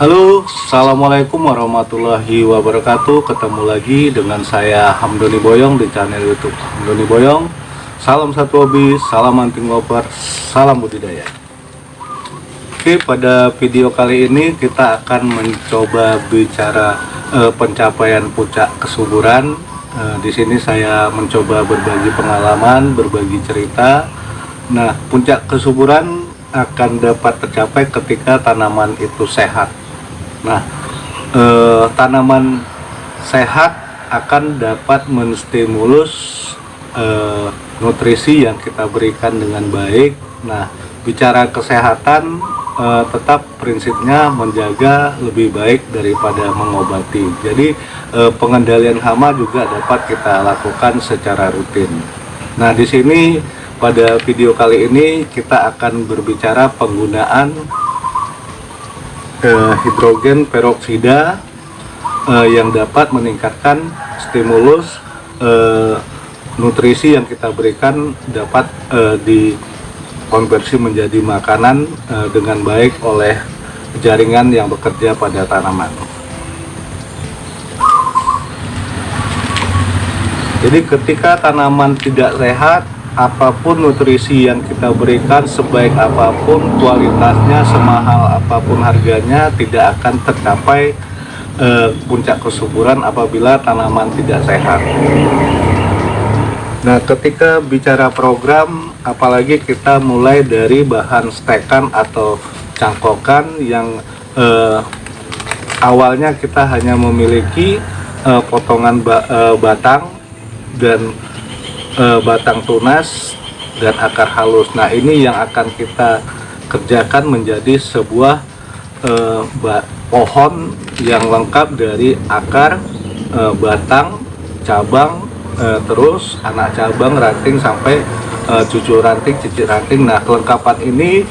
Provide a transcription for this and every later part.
Halo, Assalamualaikum warahmatullahi wabarakatuh. Ketemu lagi dengan saya Hamdoni Boyong di channel YouTube Hamdoni Boyong. Salam satu hobi, salam hunting lover, salam budidaya. Oke, pada video kali ini kita akan mencoba bicara pencapaian puncak kesuburan. Di sini saya mencoba berbagi pengalaman, berbagi cerita. Nah, puncak kesuburan akan dapat tercapai ketika tanaman itu sehat. Nah, tanaman sehat akan dapat menstimulus nutrisi yang kita berikan dengan baik. Nah, bicara kesehatan, tetap prinsipnya menjaga lebih baik daripada mengobati. Jadi, pengendalian hama juga dapat kita lakukan secara rutin. Nah, di sini pada video kali ini kita akan berbicara penggunaan hidrogen peroksida yang dapat meningkatkan stimulus nutrisi yang kita berikan dapat dikonversi menjadi makanan dengan baik oleh jaringan yang bekerja pada tanaman. Jadi ketika tanaman tidak sehat, apapun nutrisi yang kita berikan, sebaik apapun kualitasnya, semahal apapun harganya, tidak akan tercapai puncak kesuburan apabila tanaman tidak sehat. Nah, ketika bicara program, apalagi kita mulai dari bahan stekan atau cangkokan yang awalnya kita hanya memiliki potongan batang dan batang tunas dan akar halus. Nah, ini yang akan kita kerjakan menjadi sebuah pohon yang lengkap dari akar, batang, cabang, terus anak cabang, ranting sampai cucu ranting, cicit ranting. Nah, kelengkapan ini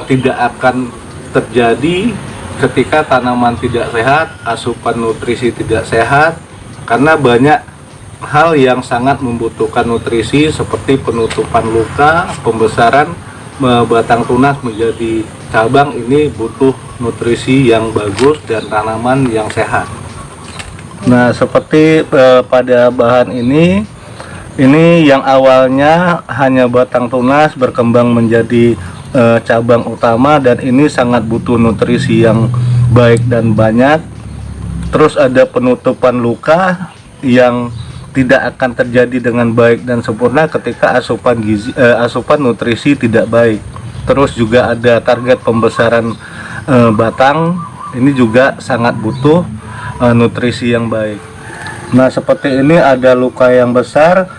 tidak akan terjadi ketika tanaman tidak sehat, asupan nutrisi tidak sehat, karena banyak hal yang sangat membutuhkan nutrisi seperti penutupan luka, pembesaran batang tunas menjadi cabang. Ini butuh nutrisi yang bagus dan tanaman yang sehat. Nah, seperti pada bahan ini yang awalnya hanya batang tunas berkembang menjadi cabang utama, dan ini sangat butuh nutrisi yang baik dan banyak. Terus ada penutupan luka yang tidak akan terjadi dengan baik dan sempurna ketika asupan nutrisi tidak baik. Terus juga ada target pembesaran batang, ini juga sangat butuh nutrisi yang baik. Nah, seperti ini ada luka yang besar,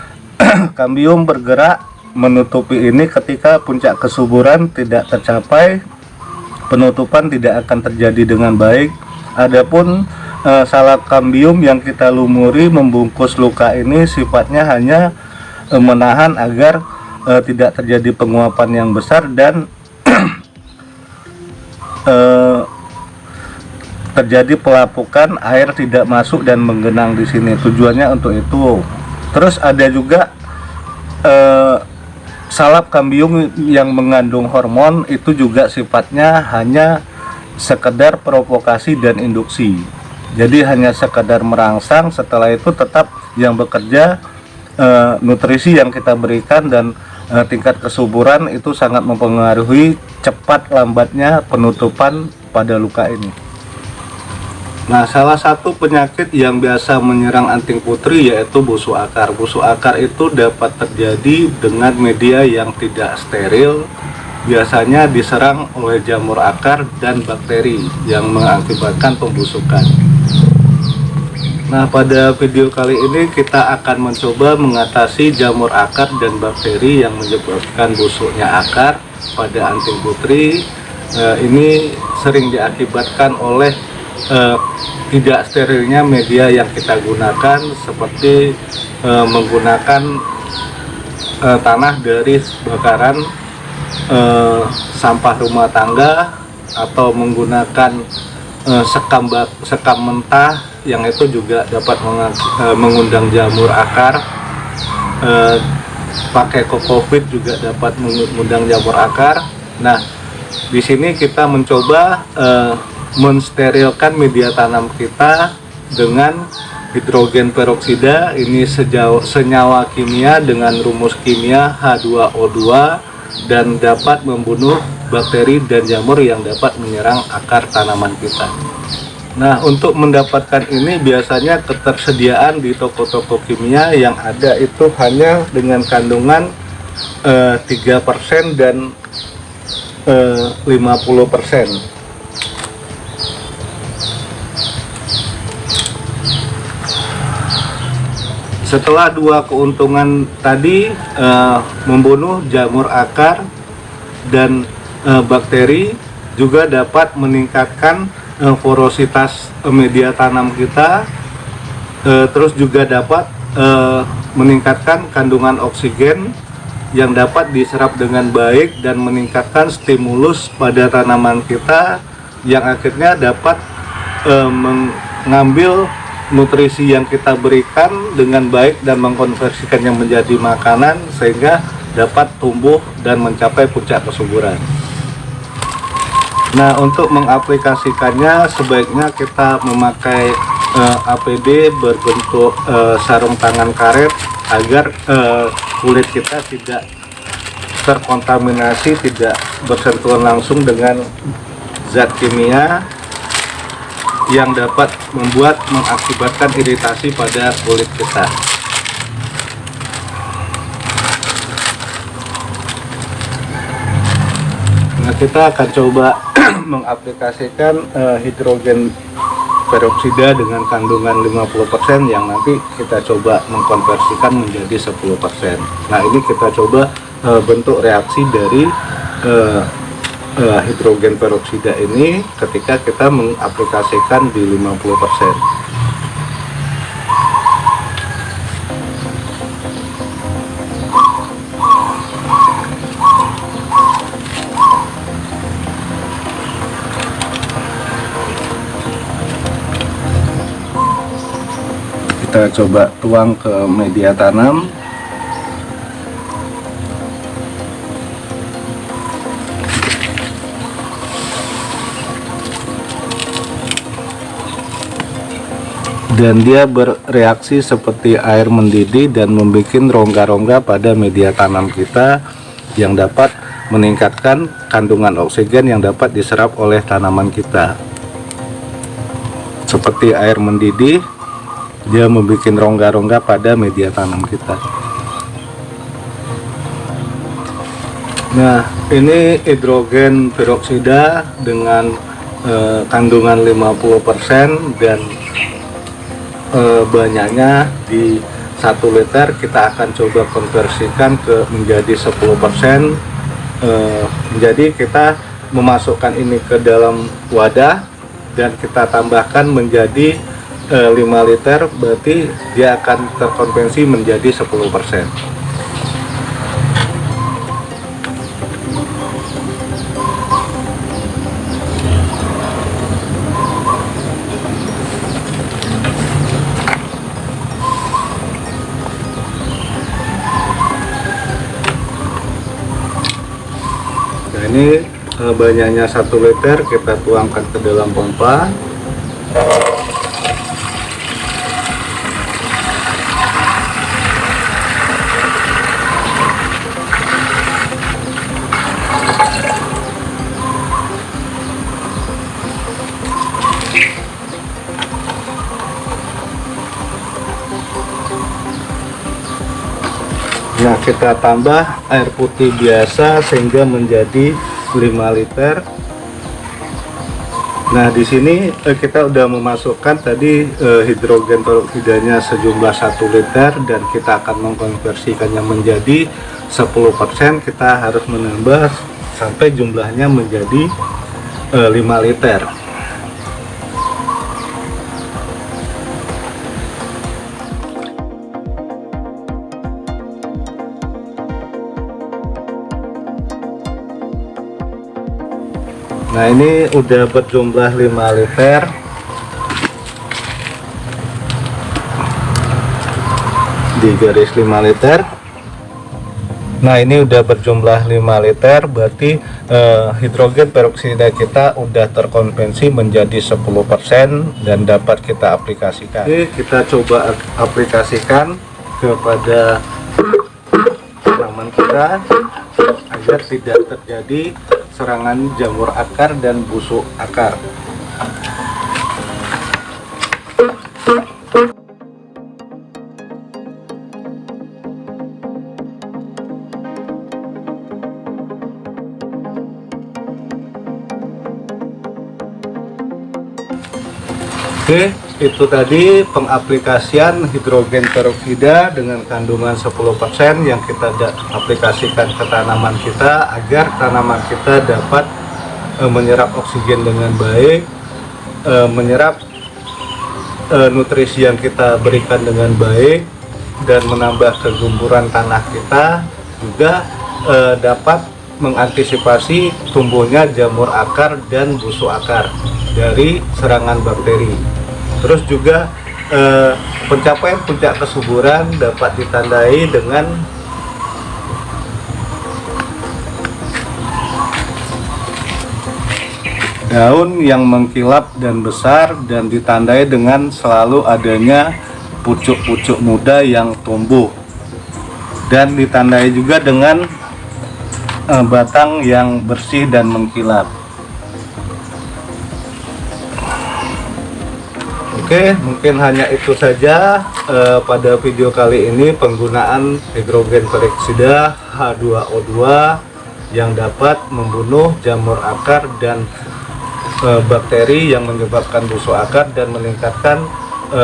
kambium bergerak menutupi ini. Ketika puncak kesuburan tidak tercapai, penutupan tidak akan terjadi dengan baik. Adapun salak kambium yang kita lumuri membungkus luka ini sifatnya hanya menahan agar tidak terjadi penguapan yang besar dan terjadi pelapukan, air tidak masuk dan menggenang di sini. Tujuannya untuk itu. Terus ada juga salak kambium yang mengandung hormon, itu juga sifatnya hanya sekedar provokasi dan induksi. Jadi hanya sekedar merangsang, setelah itu tetap yang bekerja nutrisi yang kita berikan, dan tingkat kesuburan itu sangat mempengaruhi cepat lambatnya penutupan pada luka ini. Nah, salah satu penyakit yang biasa menyerang anting putri yaitu busuk akar. Busuk akar itu dapat terjadi dengan media yang tidak steril. Biasanya diserang oleh jamur akar dan bakteri yang mengakibatkan pembusukan. Nah, pada video kali ini kita akan mencoba mengatasi jamur akar dan bakteri yang menyebabkan busuknya akar pada anting putri. Ini sering diakibatkan oleh tidak sterilnya media yang kita gunakan, seperti menggunakan tanah dari bakaran sampah rumah tangga, atau menggunakan sekam mentah yang itu juga dapat mengundang jamur akar. Pakai kokopit juga dapat mengundang jamur akar. Nah, di sini kita mencoba mensterilkan media tanam kita dengan hidrogen peroksida. Ini senyawa kimia dengan rumus kimia H2O2 dan dapat membunuh bakteri dan jamur yang dapat menyerang akar tanaman kita. Nah, untuk mendapatkan ini biasanya ketersediaan di toko-toko kimia yang ada itu hanya dengan kandungan 3% dan 50%. Setelah dua keuntungan tadi, membunuh jamur akar dan bakteri, juga dapat meningkatkan porositas media tanam kita, terus juga dapat meningkatkan kandungan oksigen yang dapat diserap dengan baik dan meningkatkan stimulus pada tanaman kita, yang akhirnya dapat mengambil nutrisi yang kita berikan dengan baik dan mengkonversikannya menjadi makanan sehingga dapat tumbuh dan mencapai puncak kesuburan. Nah, untuk mengaplikasikannya sebaiknya kita memakai APD berbentuk sarung tangan karet agar kulit kita tidak terkontaminasi, tidak bersentuhan langsung dengan zat kimia yang dapat mengakibatkan iritasi pada kulit kita. Nah, kita akan coba mengaplikasikan hidrogen peroksida dengan kandungan 50% yang nanti kita coba mengkonversikan menjadi 10%. Nah, ini kita coba bentuk reaksi dari hidrogen peroksida ini ketika kita mengaplikasikan di 50%. Kita coba tuang ke media tanam. Dan dia bereaksi seperti air mendidih dan membuat rongga-rongga pada media tanam kita yang dapat meningkatkan kandungan oksigen yang dapat diserap oleh tanaman kita. Seperti air mendidih, dia membuat rongga-rongga pada media tanam kita. Nah, ini hidrogen peroksida dengan kandungan 50% dan banyaknya di 1 liter. Kita akan coba konversikan menjadi 10%. Jadi kita memasukkan ini ke dalam wadah dan kita tambahkan menjadi 5 liter, berarti dia akan terkonversi menjadi 10%. Nah, ini banyaknya 1 liter kita tuangkan ke dalam pompa. Nah, kita tambah air putih biasa sehingga menjadi 5 liter. Nah, di sini kita udah memasukkan tadi hidrogen peroksidanya sejumlah 1 liter dan kita akan mengkonversikannya menjadi 10%. Kita harus menambah sampai jumlahnya menjadi 5 liter. Nah, ini udah berjumlah 5 liter. Di garis 5 liter. Nah, ini udah berjumlah 5 liter, berarti hidrogen peroksida kita udah terkonvensi menjadi 10% dan dapat kita aplikasikan. Oke, kita coba aplikasikan kepada tanaman kita agar tidak terjadi serangan jamur akar dan busuk akar. Oke, itu tadi pengaplikasian hidrogen peroksida dengan kandungan 10% yang kita aplikasikan ke tanaman kita agar tanaman kita dapat menyerap oksigen dengan baik, menyerap nutrisi yang kita berikan dengan baik, dan menambah kegemburan tanah kita, juga dapat mengantisipasi tumbuhnya jamur akar dan busuk akar dari serangan bakteri. Terus juga pencapaian puncak kesuburan dapat ditandai dengan daun yang mengkilap dan besar, dan ditandai dengan selalu adanya pucuk-pucuk muda yang tumbuh, dan ditandai juga dengan batang yang bersih dan mengkilap. Oke, mungkin hanya itu saja pada video kali ini penggunaan hidrogen peroksida H2O2 yang dapat membunuh jamur akar dan bakteri yang menyebabkan busuk akar, dan meningkatkan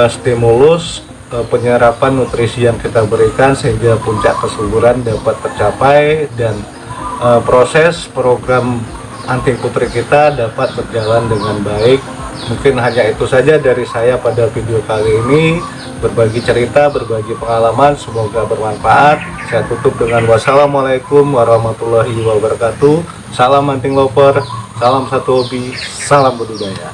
stimulus penyerapan nutrisi yang kita berikan sehingga puncak kesuburan dapat tercapai, dan proses program anti putri kita dapat berjalan dengan baik. Mungkin hanya itu saja dari saya pada video kali ini, berbagi cerita, berbagi pengalaman, semoga bermanfaat. Saya tutup dengan wassalamualaikum warahmatullahi wabarakatuh. Salam hunting lover, salam satu hobi, salam budidaya.